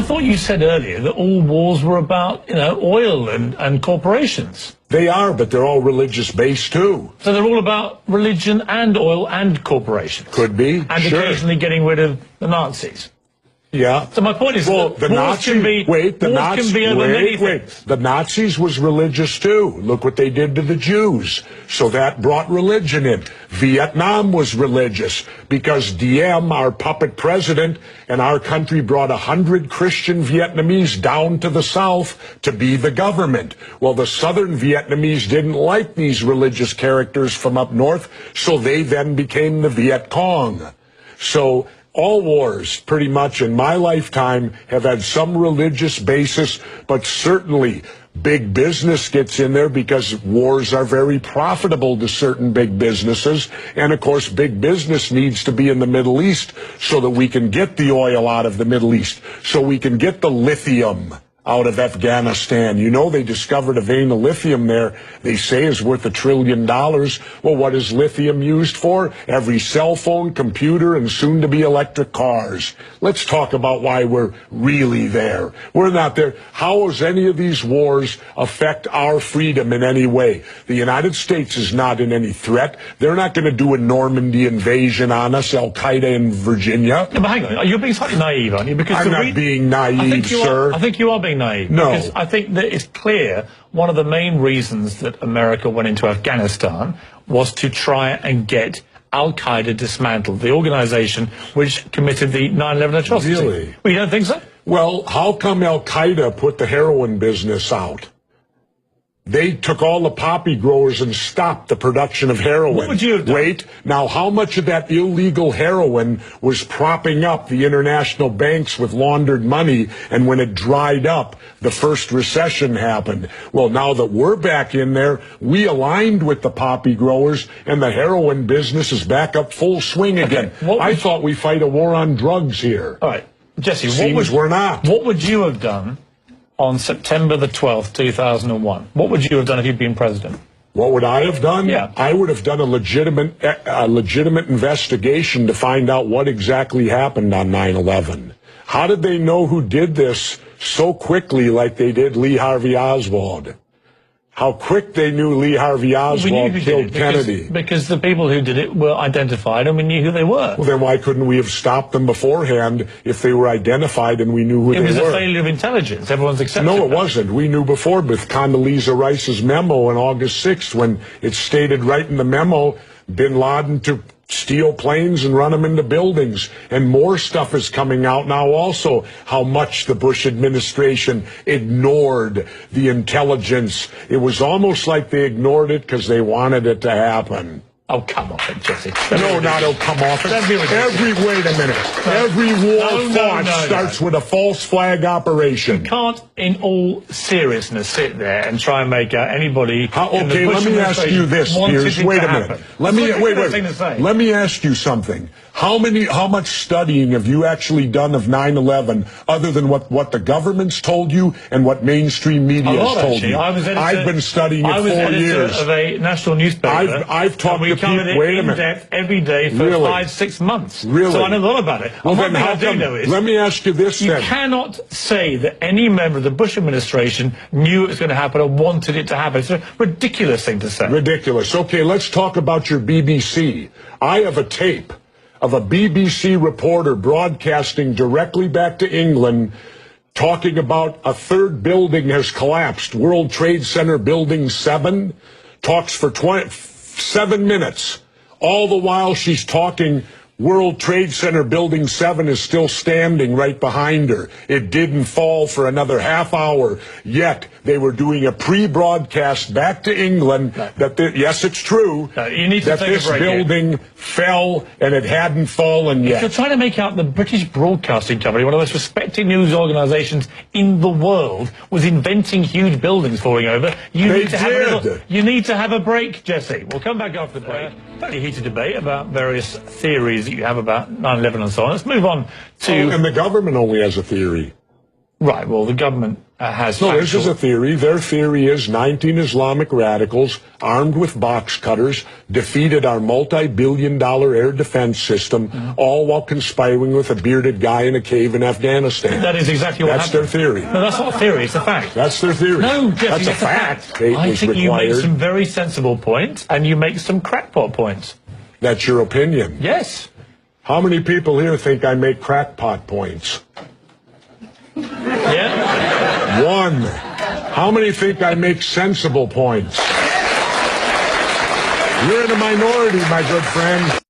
thought you said earlier that all wars were about, oil and corporations. They are, but they're all religious-based, too. So they're all about religion and oil and corporations? Could be, and sure. occasionally getting rid of the Nazis? Yeah. So my point is, well, the Nazis can be over many things. The Nazis was religious too. Look what they did to the Jews. So that brought religion in. Vietnam was religious because Diem, our puppet president, and our country brought 100 Christian Vietnamese down to the south to be the government. Well, the southern Vietnamese didn't like these religious characters from up north, so they then became the Viet Cong. So all wars, pretty much in my lifetime, have had some religious basis, but certainly big business gets in there because wars are very profitable to certain big businesses. And, of course, big business needs to be in the Middle East so that we can get the oil out of the Middle East, so we can get the lithium out of Afghanistan. You know, they discovered a vein of lithium there they say is worth $1 trillion. Well, what is lithium used for? Every cell phone, computer, and soon to be electric cars. Let's talk about why we're really there. We're not there. How does any of these wars affect our freedom in any way? The United States is not in any threat. They're not going to do a Normandy invasion on us, Al-Qaeda in Virginia. Yeah, but hang on, you're being slightly naive, aren't you? Because I'm not being naive, sir. I think you are being naive. No. Because I think that it's clear one of the main reasons that America went into Afghanistan was to try and get Al-Qaeda dismantled, the organization which committed the 9/11 atrocity. Really? Well, you don't think so? Well, how come Al-Qaeda put the heroin business out? They took all the poppy growers and stopped the production of heroin. What would you have done? Wait, now how much of that illegal heroin was propping up the international banks with laundered money, and when it dried up, the first recession happened? Well, now that we're back in there, we aligned with the poppy growers, and the heroin business is back up full swing again. I thought we fight a war on drugs here. All right, Jesse, we're not. What would you have done on September the 12th, 2001? What would you have done if you'd been president? What would I have done? Yeah. I would have done a legitimate investigation to find out what exactly happened on 9/11. How did they know who did this so quickly like they did Lee Harvey Oswald? How quick they knew Lee Harvey Oswald killed Kennedy. Because the people who did it were identified and we knew who they were. Well, then why couldn't we have stopped them beforehand if they were identified and we knew who they were? It was a failure of intelligence. Everyone's accepted No, it that. wasn't. We knew before with Condoleezza Rice's memo on August 6th when it stated right in the memo, bin Laden to steal planes and run them into buildings. And more stuff is coming out now also, how much the Bush administration ignored the intelligence. It was almost like they ignored it because they wanted it to happen. Oh, come off it, Jesse. No, not oh, come off it. Wait a minute. Every war fought starts with a false flag operation. You can't, in all seriousness, sit there and try and make out anybody. Okay, let me ask you this, Piers. Wait a minute. Let me ask you something. How much studying have you actually done of 9/11 other than what the government's told you and what mainstream media has told you? I've been studying it 4 years. I was editor of a national newspaper. I've talked to people. Wait a minute. In depth every day for 5-6 months. Really? So I know a lot about it. Well, then how come? Let me ask you this then. You cannot say that any member of the Bush administration knew it was going to happen or wanted it to happen. It's a ridiculous thing to say. Ridiculous. Okay, let's talk about your BBC. I have a tape of a BBC reporter broadcasting directly back to England talking about a third building has collapsed. World Trade Center Building 7 talks for 7 minutes. All the while she's talking, World Trade Center Building 7 is still standing right behind her. It didn't fall for another half hour, yet they were doing a pre-broadcast back to England that, yes, it's true, that this building fell and it hadn't fallen yet. If you're trying to make out the British Broadcasting Company, one of the most respected news organisations in the world, was inventing huge buildings falling over, you need to have a break, Jesse. We'll come back after the break. Fairly heated debate about various theories that you have about 9/11 and so on. Let's move on to... and the government only has a theory. Right, well, the government has... No, this is a theory. Their theory is 19 Islamic radicals armed with box cutters defeated our multi-billion-dollar air defense system, all while conspiring with a bearded guy in a cave in Afghanistan. That is exactly what happened. That's their theory. No, that's not a theory, it's a fact. That's their theory. No, Jesse, that's a it's fact. I think you make some very sensible points, and you make some crackpot points. That's your opinion? Yes. How many people here think I make crackpot points? Yeah? One. How many think I make sensible points? You're in a minority, my good friend.